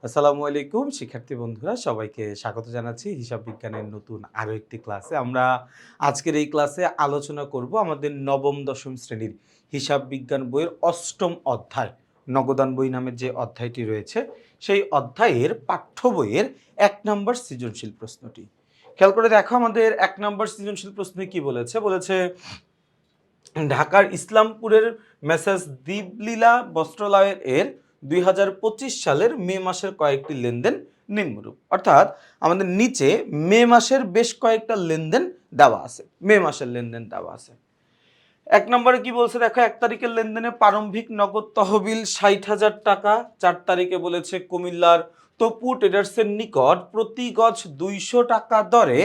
আসসালামু আলাইকুম শিক্ষার্থী বন্ধুরা, সবাইকে স্বাগত জানাচ্ছি হিসাব বিজ্ঞানের নতুন আরো একটি ক্লাসে। আমরা আজকের এই ক্লাসে আলোচনা করব আমাদের নবম দশম শ্রেণীর হিসাব বিজ্ঞান বইয়ের অষ্টম অধ্যায়, নগদান বই নামের যে অধ্যায়টি রয়েছে সেই অধ্যায়ের পাঠ্য বইয়ের 1 নম্বর সৃজনশীল প্রশ্নটি। খেয়াল করে দেখো, আমাদের 1 নম্বর সৃজনশীল প্রশ্নে কি বলেছে। ঢাকার ইসলামপুরের মেসার্স দীপলীলা বস্ত্রালয়ের এর 2025 সালের মে মাসের কয়েকটি লেনদেন নিম্নরূপ। অর্থাৎ আমাদের নিচে মে মাসের বেশ কয়েকটা লেনদেন দেওয়া আছে, মে মাসের লেনদেন দেওয়া আছে। 1 নম্বরে কি বলছে দেখো, 1 তারিখের লেনদেনে প্রারম্ভিক নগদ তহবিল 60,000 টাকা। 4 তারিখে বলেছে কুমিল্লার তপু ট্রেডার্সের নিকট প্রতি গজ 200 টাকা দরে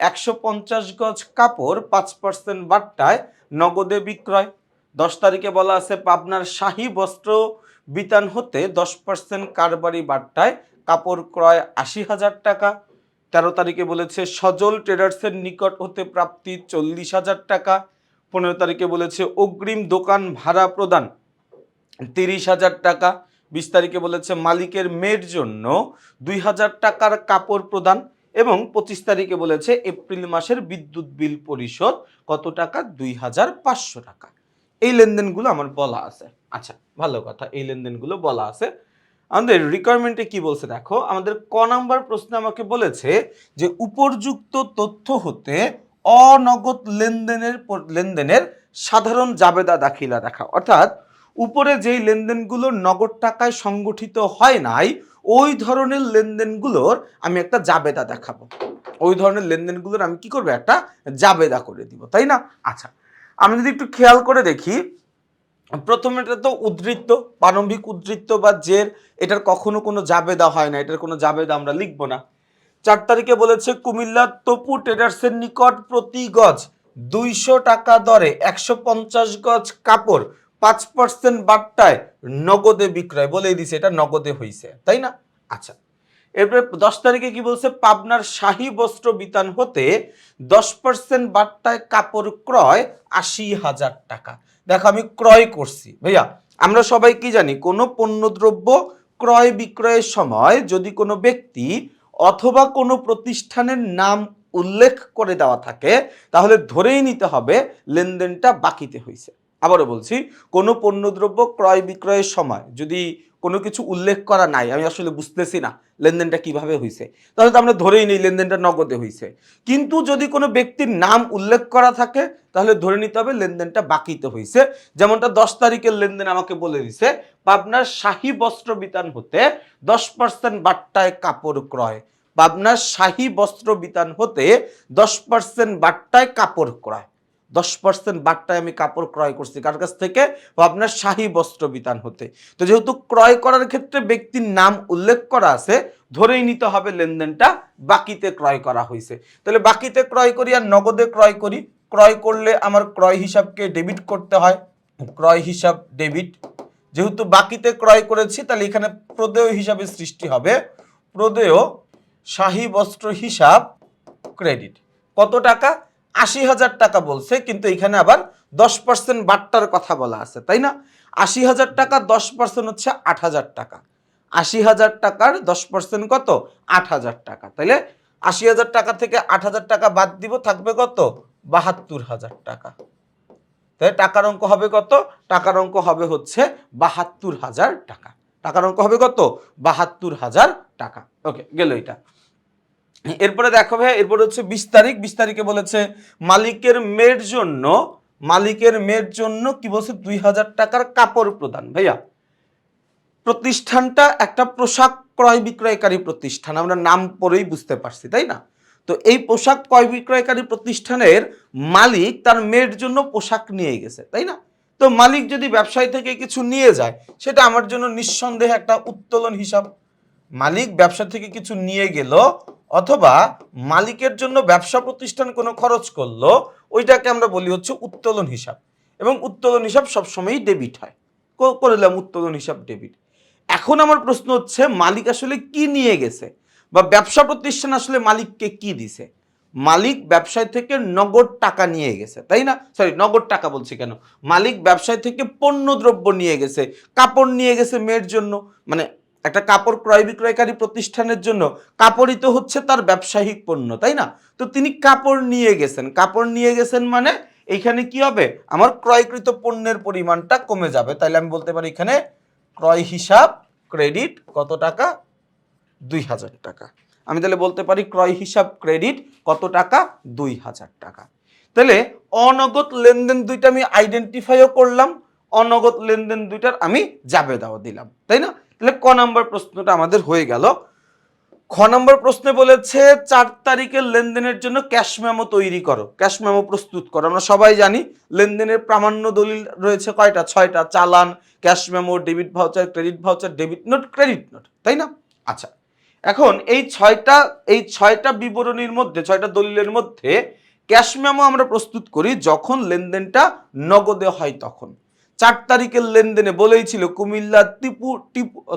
150 গজ কাপড় 5% বাট্টায় নগদে বিক্রয়। 10 তারিখে বলা আছে পাবনার শাহী বস্ত্র বিতান হতে 10% কারবারি বাট্টায় কাপড় ক্রয় 80,000 টাকা। 13 তারিখে বলেছে সজল ট্রেডার্সের নিকট হতে প্রাপ্তি 40,000 টাকা। 15 তারিখে বলেছে অগ্রিম দোকান ভাড়া প্রদান 30,000 টাকা। 20 তারিখে বলেছে মালিকের মেয়ের জন্য 2,000 টাকার কাপড় প্রদান। এবং 25 তারিখে বলেছে এপ্রিল মাসের বিদ্যুৎ বিল পরিশোধ কত টাকা, 2,500 টাকা। এই লেনদেনগুলো আমার বলা আছে। আচ্ছা, ভালো কথা, এই লেনদেনগুলো বলা আছে। আমাদের রিকোয়ারমেন্টে কি বলছে দেখো, আমাদের ক নাম্বার প্রশ্নে আমাকে বলেছে যে উপর্যুক্ত তথ্য হতে অনগদ লেনদেনের সাধারণ জাবেদা দাখিলা দেখা। অর্থাৎ উপরে যেই লেনদেনগুলো নগদ টাকায় সংগঠিত হয় নাই, ওই ধরনের লেনদেনগুলোর আমি একটা জাবেদা দেখাবো। ওই ধরনের লেনদেনগুলোর আমি কি করবো, একটা জাবেদা করে দিব, তাই না? আচ্ছা, আমি যদি একটু খেয়াল করে দেখি, প্রথমে এটা তো উদ্ধৃত্ত, প্রারম্ভিক উদ্ধৃত্ত বা জের, এটার কখনো কোনো জাবেদা হয় না, এটার কোনো জাবেদা আমরা লিখবো না। 4 তারিখে বলেছে কুমিল্লার তপু ট্রেডার্সের নিকট প্রতি গজ 200 টাকা দরে 150 গজ কাপড় 5% বাট্টায় নগদে বিক্রয়, বলেই দিছে এটা নগদে হইছে, তাই না? আচ্ছা, এরপরে 10 তারিখে কি বলছে পাবনার শাহী বস্ত্র বিতান হতে 10% বাট্টায় কাপড় ক্রয় 80,000 টাকা। দেখো, আমি ক্রয় করছি ভাইয়া। আমরা সবাই কি জানি, কোনো পণ্যদ্রব্য ক্রয় বিক্রয়ের সময় যদি কোনো ব্যক্তি অথবা কোনো প্রতিষ্ঠানের নাম উল্লেখ করে দেওয়া থাকে, তাহলে ধরেই নিতে হবে লেনদেনটা বাকিতে হয়েছে। আবারও বলছি, কোনো পণ্যদ্রব্য ক্রয় বিক্রয়ের সময় যদি কোনো কিছু উল্লেখ করা নাই, আমি আসলে বুঝতেছি না লেনদেনটা কিভাবে হয়েছে, তাহলে তো আমরা ধরেই নিই লেনদেনটা নগদে হয়েছে। কিন্তু যদি কোনো ব্যক্তির নাম উল্লেখ করা থাকে, তাহলে ধরে নিতে হবে লেনদেনটা বাকিতে হয়েছে। যেমনটা 10 তারিখের লেনদেন আমাকে বলে দিছে পাবনার শাহী বস্ত্র বিতান হতে 10% বাট্টায় কাপড় ক্রয়। পাবনার শাহী বস্ত্র বিতান হতে 10% বাট্টায় কাপড় ক্রয়। 10% বাট্টায় আমি কাপড় ক্রয় করছি কার কাছ থেকে, আপনার শাহী বস্ত্র বিতান হতে। তো যেহেতু ক্রয় করার ক্ষেত্রে ব্যক্তির নাম উল্লেখ করা আছে, ধরেই নিতে হবে লেনদেনটা বাকিতে ক্রয় করা হয়েছে। তাহলে বাকিতে ক্রয় করি আর নগদে ক্রয় করি। ক্রয় করলে আমার ক্রয় হিসাবকে ডেবিট করতে হয়, ক্রয় হিসাব ডেবিট। যেহেতু বাকিতে ক্রয় করেছি, তাহলে এখানে প্রদেয় হিসাবে সৃষ্টি হবে, প্রদেয় শাহী বস্ত্র হিসাব ক্রেডিট। কত টাকা, 80,000 টাকা বলছে, কিন্তু এখানে আবার 10% বাট্টার কথা বলা আছে, তাই না? 80,000 টাকা 10% হচ্ছে 8,000 টাকা। 80,000 টাকার 10% কত, 8,000 টাকা। তাইলে 80,000 টাকা থেকে 8,000 টাকা বাদ দিব, থাকবে কত, 72,000 টাকা। তাই টাকার অঙ্ক হবে কত, টাকার অঙ্ক হবে হচ্ছে 72,000 টাকা। টাকার অঙ্ক হবে কত, 72,000 টাকা। ওকে, গেল এটা। এরপরে দেখো ভাই, এরপরে হচ্ছে 20 তারিখ। 20 তারিখে বলেছে মালিকের মেয়ের জন্য কি বলছে, 2,000 টাকার কাপড় প্রদান। ভাইয়া, প্রতিষ্ঠানটা একটা পোশাক ক্রয় বিক্রয়কারী প্রতিষ্ঠান, আমরা নাম পড়েই বুঝতে পারছি, তাই না? তো এই পোশাক ক্রয় বিক্রয়কারী প্রতিষ্ঠানের মালিক তার মেয়ের জন্য পোশাক নিয়ে গেছে, তাই না? তো মালিক যদি ব্যবসায়ী থেকে কিছু নিয়ে যায়, সেটা আমার জন্য নিঃসন্দেহে একটা উত্তোলন হিসাব। মালিক ব্যবসা থেকে কিছু নিয়ে গেল, অথবা মালিকের জন্য ব্যবসা প্রতিষ্ঠান কোনো খরচ করলো, ওইটাকে আমরা বলি হচ্ছে উত্তোলন হিসাব। এবং উত্তোলন হিসাব সবসময়ই ডেবিট হয়। করলাম উত্তোলন হিসাব ডেবিট। এখন আমার প্রশ্ন হচ্ছে, মালিক আসলে কি নিয়ে গেছে, বা ব্যবসা প্রতিষ্ঠান আসলে মালিককে কি দিছে? মালিক ব্যবসায় থেকে নগদ টাকা নিয়ে গেছে, তাই না? সরি, নগদ টাকা বলছি কেন, মালিক ব্যবসায় থেকে পণ্যদ্রব্য নিয়ে গেছে, কাপড় নিয়ে গেছে মেয়ের জন্য। মানে একটা কাপড় ক্রয় বিক্রয়কারী প্রতিষ্ঠানের জন্য কাপড়ই তো হচ্ছে তার ব্যবসায়িক পণ্য, তাই না? তো তিনি কাপড় নিয়ে গেছেন, কাপড় নিয়ে গেছেন মানে এইখানে কি হবে, আমার ক্রয়কৃত পণ্যের পরিমাণটা কমে যাবে। তাইলে আমি বলতে পারি এখানে ক্রয় হিসাব ক্রেডিট কত টাকা, 2000 টাকা। আমি তাহলে বলতে পারি ক্রয় হিসাব ক্রেডিট কত টাকা, 2000 টাকা। তাহলে অনগদ লেনদেন দুইটা আমি আইডেন্টিফাইও করলাম, অনগদ লেনদেন দুইটার আমি জাবেদাও দিলাম, তাই না? তাহলে ক নাম্বার প্রশ্নটা আমাদের হয়ে গেল। খ নম্বর প্রশ্নে বলেছে 4 তারিখের লেনদেনের জন্য ক্যাশ মেমো তৈরি করো, ক্যাশ মেমো প্রস্তুত করো। আমরা সবাই জানি লেনদেনের প্রামাণ্য দলিল রয়েছে কয়টা, 6টা। চালান, cash memo, debit voucher, credit voucher, debit note, credit note, তাই না? আচ্ছা, এখন এই ছয়টা বিবরণীর মধ্যে, 6টা দলিলের মধ্যে ক্যাশ মেমো আমরা প্রস্তুত করি যখন লেনদেনটা নগদে হয় তখন। 4 তারিখের লেনদেনে বলেই ছিল কুমিল্লা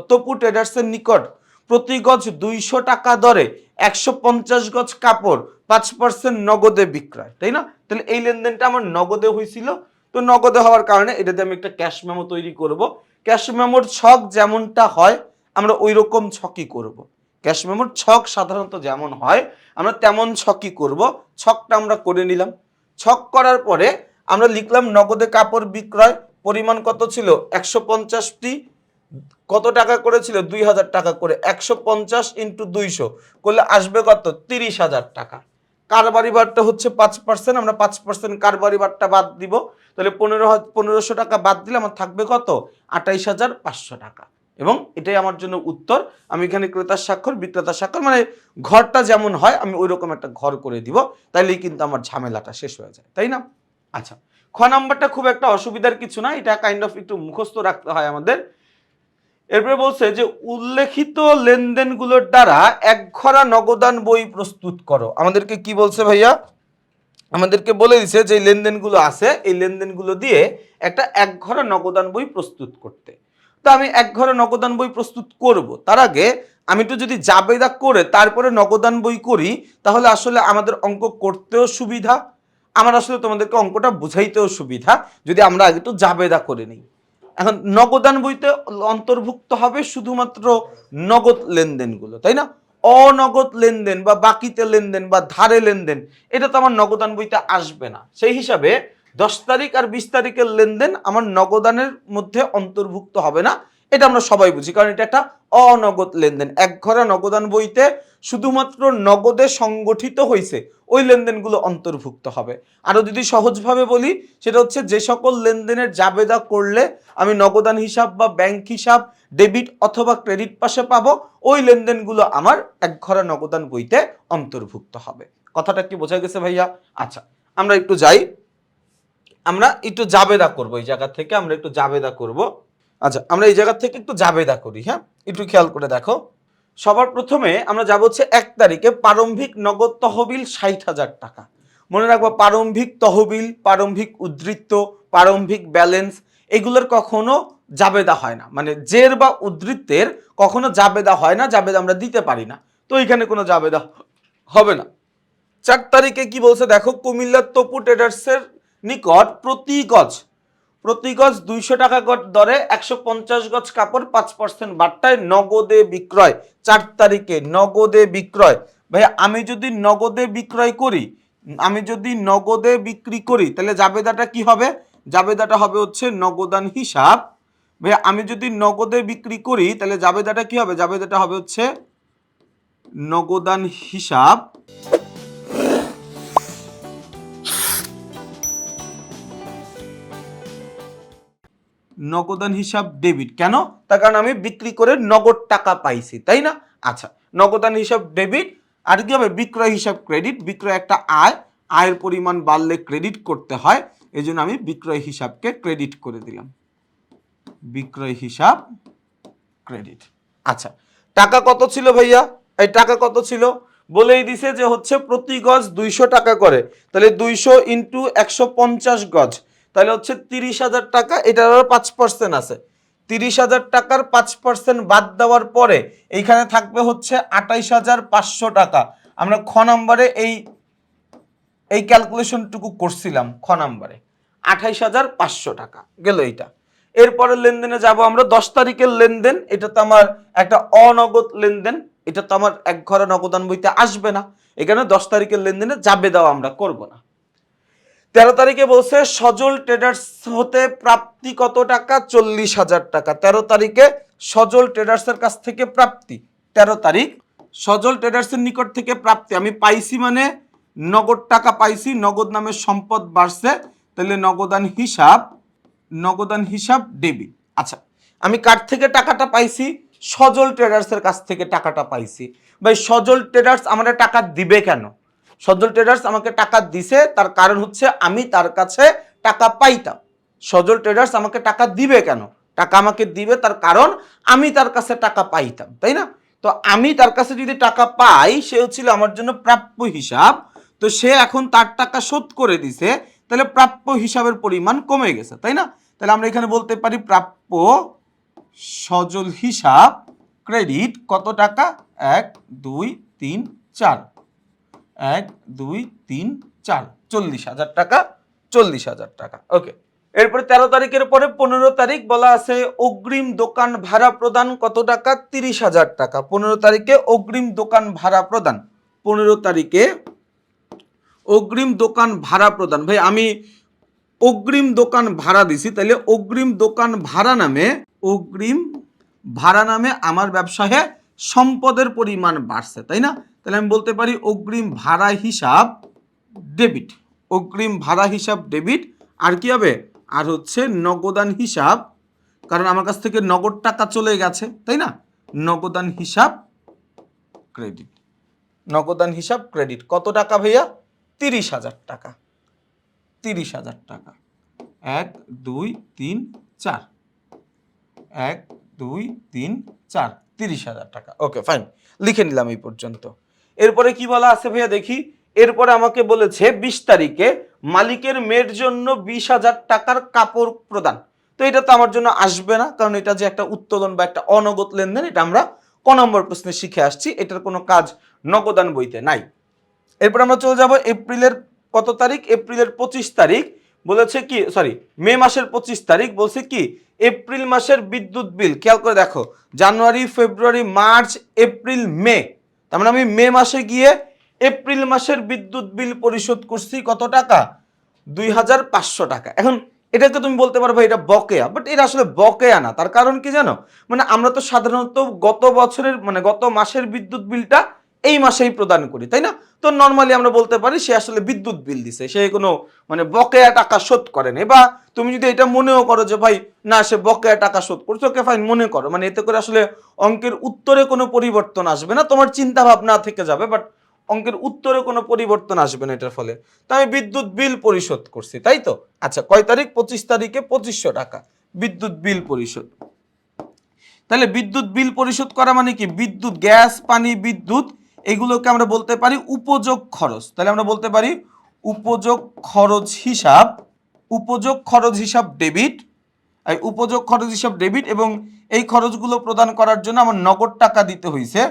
তপু ট্রেডার্সের নিকট প্রতি গজ 200 টাকা দরে 150 গজ কাপড় 5% নগদে বিক্রয়, তাই না? তাহলে এই লেনদেনটা আমার নগদে হয়েছিল। তো নগদে হওয়ার কারণে এটাতে আমি একটা ক্যাশ মেমো তৈরি করব। ক্যাশ মেমোর ছক যেমনটা হয় আমরা ওই রকম ছকই করব। ক্যাশ মেমোর ছক সাধারণত যেমন হয় আমরা তেমন ছকই করব। ছকটা আমরা করে নিলাম। ছক করার পরে আমরা লিখলাম নগদে কাপড় বিক্রয় পরিমাণ কত ছিল, 150টি, কত টাকা করেছিল, 2000 টাকা করে। 150 ইন্টু 200 করলে আসবে কত, 30,000 টাকা। কারবারি বারটা হচ্ছে 5%, আমরা 5% কারবারি বারটা বাদ দিব। তাহলে 1500 টাকা বাদ দিলে আমার থাকবে কত, 28,500 টাকা। এবং এটাই আমার জন্য উত্তর। আমি এখানে ক্রেতার স্বাক্ষর, বিক্রেতার স্বাক্ষর, মানে ঘরটা যেমন হয় আমি ওই রকম একটা ঘর করে দিব, তাইলেই কিন্তু আমার ঝামেলাটা শেষ হয়ে যায়, তাই না? আচ্ছা, খ নাম্বারটা খুব একটা অসুবিধার কিছু না, এটা কাইন্ড অফ একটু মুখস্থ রাখতে হয় আমাদের। এরপরে বলছে যে উল্লেখিত লেনদেনগুলোর দ্বারা একঘরা নগদান বই প্রস্তুত করো। আমাদেরকে কি বলছে ভাইয়া, আমাদেরকে বলে দিছে যে লেনদেনগুলো আছে এই লেনদেনগুলো দিয়ে একটা একঘরা নগদান বই প্রস্তুত করতে। তো আমি একঘরা নগদান বই প্রস্তুত করব, তার আগে আমি একটু যদি জাবেদা করে তারপরে নগদান বই করি তাহলে আসলে আমাদের অঙ্ক করতেও সুবিধা, আমার আসলে তোমাদেরকে অঙ্কটা বুঝাইতেও সুবিধা যদি আমরা আগে একটু জাবেদা করে নিই। এখন নগদান বইতে অন্তর্ভুক্ত হবে শুধুমাত্র নগদ লেনদেনগুলো, তাই না? অনগদ লেনদেন বা বাকিতে লেনদেন বা ধারে লেনদেন এটা তো আমার নগদান বইতে আসবে না। সেই হিসাবে 10 তারিখ আর 20 তারিখের লেনদেন আমার নগদানের মধ্যে অন্তর্ভুক্ত হবে না, এটা আমরা সবাই বুঝি, কারণ এটা একটা অনগদ লেনদেন। একঘরা নগদান বইতে শুধুমাত্র নগদে সংগঠিত হয়েছে ওই লেনদেনগুলো অন্তর্ভুক্ত হবে। আরো যদি সহজভাবে বলি সেটা হচ্ছে যে সকল লেনদেনের জাবেদা করলে আমি নগদান হিসাব বা ব্যাংক হিসাব, ডেবিট অথবা ক্রেডিট পাশে পাবো, ওই লেনদেনগুলো আমার একঘরা নগদান বইতে অন্তর্ভুক্ত হবে। কথাটা কি বোঝা গেছে ভাইয়া? আচ্ছা, আমরা একটু যাই, আমরা একটু জাবেদা করব, এই জায়গা থেকে আমরা একটু জাবেদা করব। আচ্ছা, আমরা এই জায়গা থেকে একটু জাবেদা করি। হ্যাঁ, একটু খেয়াল করে দেখো। সবার প্রথমে আমরা যাব হচ্ছে 1 তারিখে প্রারম্ভিক নগদ তহবিল 60,000 টাকা। মনে রাখবো প্রারম্ভিক তহবিল, প্রারম্ভিক উদ্ধৃত্ত, প্রারম্ভিক ব্যালেন্স এগুলোর কখনো জাবেদা হয় না, মানে জের বা উদ্ধৃত্তের কখনো জাবেদা হয় না, জাবেদা আমরা দিতে পারি না, তো এখানে কোনো জাবেদা হবে না। 4 তারিখে কি বলছে দেখো, কুমিল্লার তপু ট্রেডার্সের নিকট প্রতি গজ 200 টাকা দরে 150 গজ কাপড় 5% বাট্টায় নগদে বিক্রয়। 4 তারিখে নগদে বিক্রয়। ভাই আমি যদি নগদে বিক্রয় করি, আমি যদি নগদে বিক্রি করি তাহলে জাবেদাটা কি হবে, জাবেদাটা হবে হচ্ছে নগদান হিসাব। ভাই আমি যদি নগদে বিক্রি করি তাহলে জাবেদাটা কি হবে, জাবেদাটা হবে হচ্ছে নগদান হিসাব। নগদান হিসাব ডেবিট, কেন? তার কারণ আমি বিক্রি করে নগদ টাকা পাইছি, তাই না? আচ্ছা, নগদান হিসাব ডেবিট। আর কি হবে, বিক্রয় হিসাব ক্রেডিট। বিক্রয় একটা আয়, আয়ের পরিমাণ বাড়লে ক্রেডিট করতে হয়, এই জন্য আমি বিক্রয় হিসাবকে ক্রেডিট করে দিলাম, বিক্রয় হিসাব ক্রেডিট। আচ্ছা, টাকা কত ছিল ভাইয়া, এই টাকা কত ছিল বলেই দিছে যে হচ্ছে প্রতি গজ 200 টাকা করে, তাহলে 200 ইন্টু 150 গজ, তাহলে হচ্ছে 30,000 টাকা। এটার আবার 5% আছে, 30,000 টাকার 5% বাদ দেওয়ার পরে এইখানে থাকবে হচ্ছে 28,500 টাকা। আমরা খ নাম্বারে এই ক্যালকুলেশনটুকু করছিলাম, খ নাম্বারে 28,500 টাকা গেল এইটা। এরপরের লেনদেনে যাব আমরা 10 তারিখের লেনদেন। এটা তো আমার একটা অনগদ লেনদেন, এটা তো আমার এক ঘরে নগদান বইতে আসবে না, এখানে 10 তারিখের লেনদেনে যাবে দাও আমরা করব না। 13 তারিখে বলছে সজল ট্রেডার্স হতে প্রাপ্তি কত টাকা, 40,000 টাকা। 13 তারিখে সজল ট্রেডার্সের কাছ থেকে প্রাপ্তি, 13 তারিখ সজল ট্রেডার্সের নিকট থেকে প্রাপ্তি আমি পাইছি, মানে নগদ টাকা পাইছি, নগদ নামের সম্পদ বাড়ছে, তাহলে নগদান হিসাব ডেবিট। আচ্ছা, আমি কার থেকে টাকাটা পাইছি, সজল ট্রেডার্সের কাছ থেকে টাকাটা পাইছি। ভাই সজল ট্রেডার্স আমাদের টাকা দিবে কেন? সজল ট্রেডার্স আমাকে টাকা দিছে, তার কারণ হচ্ছে আমি তার কাছে টাকা পাইতাম। সজল ট্রেডার্স আমাকে টাকা দিবে কেন? টাকা আমাকে দিবে তার কারণ আমি তার কাছে টাকা পাইতাম, তাই না? তো আমি তার কাছে যদি টাকা পাই, সে হচ্ছিল আমার জন্য প্রাপ্য হিসাব, তো সে এখন তার টাকা শোধ করে দিছে, তাহলে প্রাপ্য হিসাবের পরিমাণ কমে গেছে, তাই না? তাহলে আমরা এখানে বলতে পারি প্রাপ্য সজল হিসাব ক্রেডিট কত টাকা, 1 2 3 4, 1 2 3 4, 40,000 টাকা, 40,000 টাকা। ওকে, এরপরে 13 তারিখের পরে 15 তারিখ বলা আছে অগ্রিম দোকান ভাড়া প্রদান কত টাকা, 30,000 টাকা। 15 তারিখে অগ্রিম দোকান ভাড়া প্রদান, 15 তারিখে অগ্রিম দোকান ভাড়া প্রদান। ভাই আমি অগ্রিম দোকান ভাড়া দিছি, তাহলে অগ্রিম দোকান ভাড়া নামে আমার ব্যবসায় সম্পদের পরিমাণ বাড়ছে, তাই না? তাহলে আমি বলতে পারি অগ্রিম ভাড়া হিসাব ডেবিট, অগ্রিম ভাড়া হিসাব ডেবিট। আর কি হবে, আর হচ্ছে নগদান হিসাব, কারণ আমার কাছ থেকে নগদ টাকা চলে গেছে, তাই না? নগদান হিসাব ক্রেডিট, নগদান হিসাব ক্রেডিট কত টাকা ভাইয়া, 30,000 টাকা, 30,000 টাকা। 1 2 3 4, 1 2 3 4, 30,000 টাকা। ওকে ফাইন, লিখে নিলাম এই পর্যন্ত। এরপরে কি বলা আছে ভাইয়া দেখি। এরপরে আমাকে বলেছে 20 তারিখে মালিকের মেয়ের জন্য 20,000 টাকার কাপড় প্রদান। তো এটা তো আমার জন্য আসবে না, কারণ এটা যে একটা উত্তোলন বা একটা অনগদ লেনদেন, এটা আমরা ক নম্বর প্রশ্নে শিখে আসছি, এটার কোনো কাজ নগদান বইতে নাই। এরপর আমরা চলে যাব এপ্রিলের কত তারিখ, এপ্রিলের 25 তারিখ বলেছে কি, সরি মে মাসের 25 তারিখ বলছে কি, এপ্রিল মাসের বিদ্যুৎ বিল, খেয়াল করে দেখো, জানুয়ারি ফেব্রুয়ারি মার্চ এপ্রিল মে, তার মানে আমি মে মাসে গিয়ে এপ্রিল মাসের বিদ্যুৎ বিল পরিশোধ করছি কত টাকা, 2,500 টাকা। এখন এটাকে তুমি বলতে পারো ভাই এটা বকেয়া, বাট এটা আসলে বকেয়া না। তার কারণ কি জানো, মানে আমরা তো সাধারণত গত বছরের মানে গত মাসের বিদ্যুৎ বিলটা এই মাসেই প্রদান করি, তাই না? তো নর্মালি আমরা বলতে পারি সে আসলে বিদ্যুৎ বিল দিছে, সে কোনো মানে বকেয়া টাকা শোধ করেনি। বা তুমি যদি এটা মনেও করো যে ভাই না সে বকেয়া টাকা শোধ করছে, ওকে ফাইন মনে করো, মানে এতে করে আসলে অঙ্কের উত্তরে কোনো পরিবর্তন আসবে না, তোমার চিন্তা ভাবনা থেকে যাবে, বাট অঙ্কের উত্তরে কোনো পরিবর্তন আসবে না এটার ফলে। তো আমি বিদ্যুৎ বিল পরিশোধ করছি, তাই তো? আচ্ছা, কয় তারিখ, 25 তারিখে 2500 টাকা বিদ্যুৎ বিল পরিশোধ। তাহলে বিদ্যুৎ বিল পরিশোধ করা মানে কি, বিদ্যুৎ গ্যাস পানি বিদ্যুৎ এগুলোকে আমরা বলতে পারি উপযোগ খরচ। তাহলে আমরা বলতে পারি উপযোগ খরচ হিসাব ডেবিট, এই উপযোগ খরচ হিসাব ডেবিট, এবং এই খরচগুলো প্রদান করার জন্য আমার নগদ টাকা দিতে হয়েছে,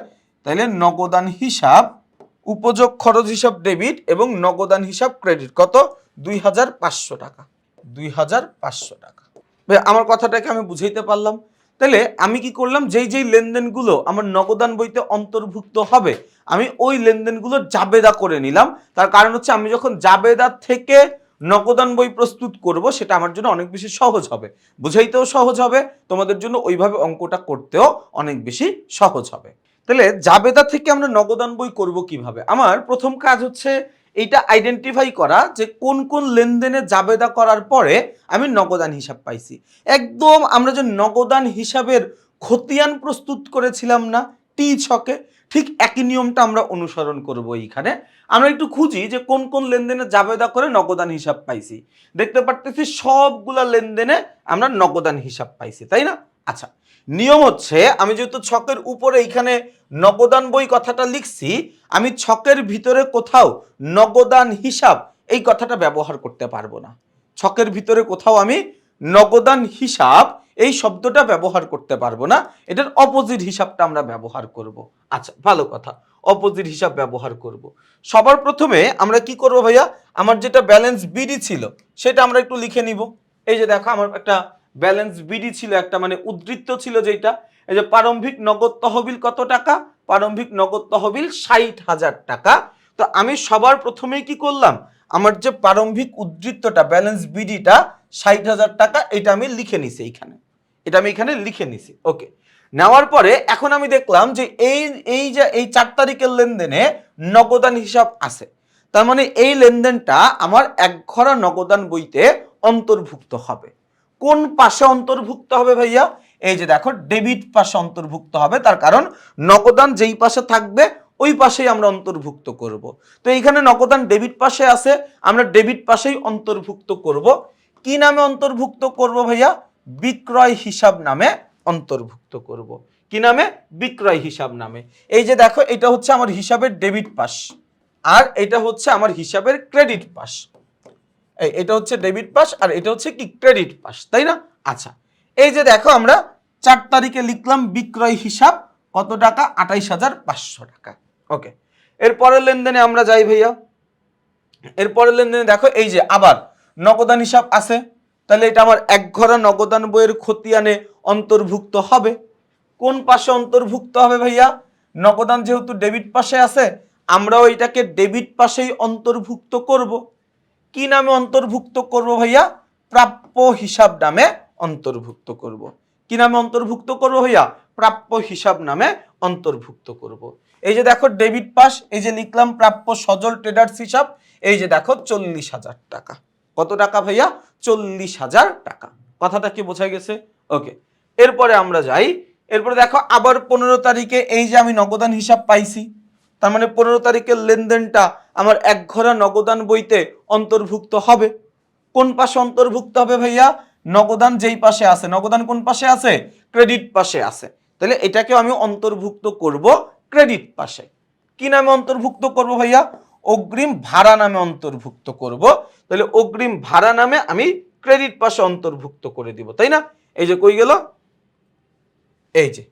তাহলে নগদান হিসাব উপযোগ খরচ হিসাব ডেবিট এবং নগদান হিসাব ক্রেডিট কত, 2,500 টাকা, 2,500 টাকা। ভাই আমার কথাটাকে আমি বুঝাইতে পারলাম? তাহলে আমি কি করলাম, যেই লেনদেনগুলো আমার নগদান বইতে অন্তর্ভুক্ত হবে আমি ওই লেনদেনগুলো জাবেদা করে নিলাম। তার কারণ হচ্ছে আমি যখন জাবেদা থেকে নগদান বই প্রস্তুত করব সেটা আমার জন্য অনেক বেশি সহজ হবে, বুঝাইতেও সহজ হবে, তোমাদের জন্য ওইভাবে অঙ্কটা করতেও অনেক বেশি সহজ হবে। তাহলে জাবেদা থেকে আমরা নগদান বই করব কিভাবে? আমার প্রথম কাজ হচ্ছে এইটা আইডেন্টিফাই করা যে কোন কোন লেনদেনে জাবেদা করার পরে আমি নগদান হিসাব পাইছি। একদম আমরা যে নগদান হিসাবের খতিয়ান প্রস্তুত করেছিলাম না টি ছকে, ঠিক একই নিয়মটা আমরা অনুসরণ করব। এইখানে আমরা একটু খুঁজি যে কোন কোন লেনদেনে জাবেদা করে নগদান হিসাব পাইছি। দেখতে পারতেছি সবগুলা লেনদেনে আমরা নগদান হিসাব পাইছি, তাই না? আচ্ছা, নিয়ম হচ্ছে আমি যেহেতু ছকের উপরে এইখানে নগদান বই কথাটা লিখছি, আমি ছকের ভিতরে কোথাও নগদান হিসাব এই কথাটা ব্যবহার করতে পারবো না। ছকের ভিতরে কোথাও আমি নগদান হিসাব এই শব্দটা ব্যবহার করতে পারবো না, এটার অপোজিট হিসাবটা আমরা ব্যবহার করব। আচ্ছা ভালো কথা, অপোজিট হিসাব ব্যবহার করব। সবার প্রথমে আমরা কি করব ভাইয়া, আমার যেটা ব্যালেন্স বিডি ছিল সেটা আমরা একটু লিখে নিব। এই যে দেখো আমার একটা ব্যালেন্স বিডি ছিল একটা, মানে উদ্ধৃত্ত ছিল যেটা, এই যে প্রারম্ভিক নগদ তহবিল কত টাকা, প্রারম্ভিক নগদ তহবিল 60,000 টাকা। তো আমি সবার প্রথমেই কি করলাম, আমার যে প্রারম্ভিক উদ্ধৃত্তটা ব্যালেন্স বিডিটা 60,000 টাকা, এটা আমি লিখে নিছি এইখানে, এটা আমি এখানে লিখে নিছি। ওকে, নেওয়ার পরে এখন আমি দেখলাম যে এই 4 তারিখের লেনদেনে নগদান হিসাব আছে, তার মানে এই লেনদেনটা আমার একঘরা নগদান বইতে অন্তর্ভুক্ত হবে। কোন পাশে অন্তর্ভুক্ত হবে ভাইয়া, এই যে দেখো ডেবিট পাশে অন্তর্ভুক্ত হবে, তার কারণ নগদান যেই পাশে থাকবে ওই পাশেই আমরা অন্তর্ভুক্ত করব। তো এইখানে নগদান ডেবিট পাশে আছে, আমরা ডেবিট পাশেই অন্তর্ভুক্ত করব। কি নামে অন্তর্ভুক্ত করব ভাইয়া, বিক্রয় হিসাব নামে অন্তর্ভুক্ত করব। কি নামে, বিক্রয় হিসাব নামে। এই যে দেখো এটা হচ্ছে আমার হিসাবের ডেবিট পাশ, আর এটা হচ্ছে আমার হিসাবের ক্রেডিট পাশ। এটা হচ্ছে ডেবিট পাশ আর এটা হচ্ছে কি ক্রেডিট পাশ, তাই না? আচ্ছা, এই যে দেখো আমরা 4 তারিখে লিখলাম বিক্রয় হিসাব কত টাকা, 28,500 টাকা। ওকে, এরপরের লেনদেনে আমরা যাই ভাইয়া। এরপরের লেনদেনে দেখো এই যে আবার নগদান হিসাব আছে, তাহলে এটা আমার একঘরা নগদান বইয়ের খতিয়ানে অন্তর্ভুক্ত হবে। কোন পাশে অন্তর্ভুক্ত হবে ভাইয়া, নগদান যেহেতু ডেবিট পাশে আছে, আমরাও এটাকে ডেবিট পাশেই অন্তর্ভুক্ত করব। কি নামে অন্তর্ভুক্ত করব ভাইয়া, প্রাপ্য হিসাব নামে অন্তর্ভুক্ত করব। কি নামে অন্তর্ভুক্ত করব ভাইয়া, প্রাপ্য হিসাব নামে অন্তর্ভুক্ত করব। এই যে দেখো ডেবিট পাশ, এই যে লিখলাম প্রাপ্য সজল ট্রেডার্স হিসাব, এই যে দেখো 40,000 টাকা। কত টাকা ভাইয়া, 40,000 টাকা। কথাটা কি বোঝা গেছে? ওকে, এরপরে আমরা যাই। এরপরে দেখো আবার 15 তারিখে এই যে আমি নগদান হিসাব পাইছি, তার মানে 15 তারিখের লেনদেনটা আমার একঘরা নগদান বইতে অন্তর্ভুক্ত হবে। কোন পাশে অন্তর্ভুক্ত হবে ভাইয়া, নগদান যেই পাশে আছে, নগদান কোন পাশে আছে, ক্রেডিট পাশে আছে, তাহলে এটাকেও আমি অন্তর্ভুক্ত করব ক্রেডিট পাশে। কি নামে অন্তর্ভুক্ত করব ভাইয়া, অগ্রিম ভাড়া নামে অন্তর্ভুক্ত করব। তাহলে অগ্রিম ভাড়া নামে আমি ক্রেডিট পাশে অন্তর্ভুক্ত করে দিব, তাই না? এই যে কই গেল, এই যে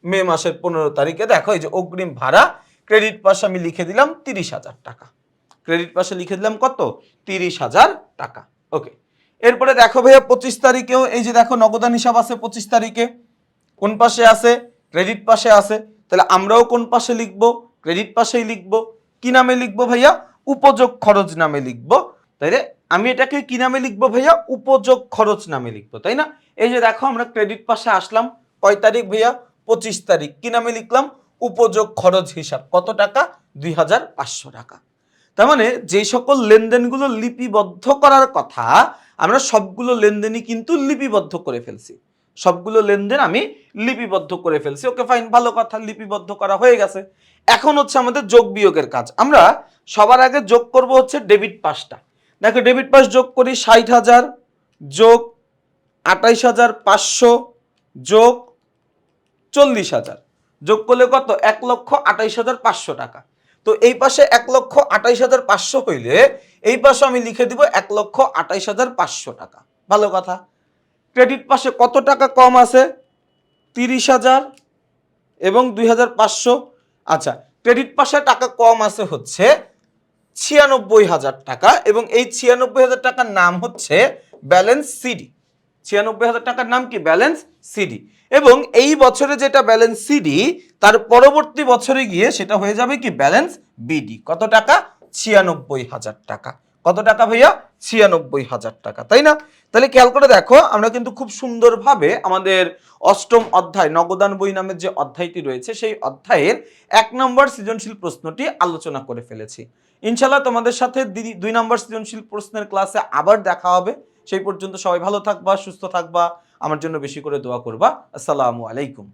মে মাসের 15 তারিখে দেখো এই যে অগ্রিম ভাড়া ক্রেডিট পাশে আমি লিখে দিলাম 30,000 টাকা। ক্রেডিট পাশে লিখে দিলাম কত, 30,000 টাকা। ওকে, এরপরে দেখো ভাইয়া 25 তারিখেও এই যে দেখো নগদান হিসাব আছে 25 তারিখে। কোন পাশে আছে, ক্রেডিট পাশে আছে, তাহলে আমরাও কোন পাশে লিখবো, ক্রেডিট পাশেই লিখবো। কি নামে লিখবো ভাইয়া, উপযোগ খরচ নামে লিখবো। তাইলে আমি এটাকে কি নামে লিখবো ভাইয়া, উপযোগ খরচ নামে লিখবো, তাই না? এই যে দেখো আমরা ক্রেডিট পাশে আসলাম, কয় তারিখ ভাইয়া, 25 তারিখ। কি নামে লিখলাম, উপযোগ খরচ হিসাব কত টাকা, 2,500 টাকা। তার মানে যে সকল লেনদেনগুলো লিপিবদ্ধ করার কথা, আমরা সবগুলো লেনদেনই কিন্তু লিপিবদ্ধ করে ফেলছি, সবগুলো লেনদেন আমি লিপিবদ্ধ করে ফেলছি। ওকে ফাইন, ভালো কথা, লিপিবদ্ধ করা হয়ে গেছে। এখন হচ্ছে আমাদের যোগ বিয়োগের কাজ। আমরা সবার আগে যোগ করব হচ্ছে ডেবিট পাশটা। দেখো ডেবিট পাশ যোগ করি, 60,000 যোগ 28,500 যোগ 40,000, যোগ করলে কত, 1,28,500 টাকা। তো এই পাশে 1,28,500 হইলে এই পাশে আমি লিখে দিব 1,28,500 টাকা। ভালো কথা। ক্রেডিট পাশে কত টাকা কম আছে, 30,000 এবং 2,500। আচ্ছা, ক্রেডিট পাশে টাকা কম আছে হচ্ছে 96,000 টাকা, এবং এই 96,000 টাকার নাম হচ্ছে ব্যালেন্স সিডি। 96,000 টাকার নাম কি, ব্যালেন্স সিডি। এবং এই বছরে যেটা ব্যালেন্স সিডি, তার পরবর্তী বছরে গিয়ে সেটা হয়ে যাবে কি, ব্যালেন্স বিডি। কত টাকা, 96,000 টাকা। কত টাকা ভাইয়া, 96,000 টাকা, তাই না? তাহলে খেয়াল করে দেখো, আমরা কিন্তু খুব সুন্দরভাবে আমাদের অষ্টম অধ্যায় নগদান বই নামের যে অধ্যায়টি রয়েছে, সেই অধ্যায়ের 1 নম্বর সৃজনশীল প্রশ্নটি আলোচনা করে ফেলেছি। ইনশাল্লাহ তোমাদের সাথে 2 নম্বর সৃজনশীল প্রশ্নের ক্লাসে আবার দেখা হবে। সেই পর্যন্ত সবাই ভালো থাকবা, সুস্থ থাকবা, আমার জন্য বেশি করে দোয়া করবা। আসসালামু আলাইকুম।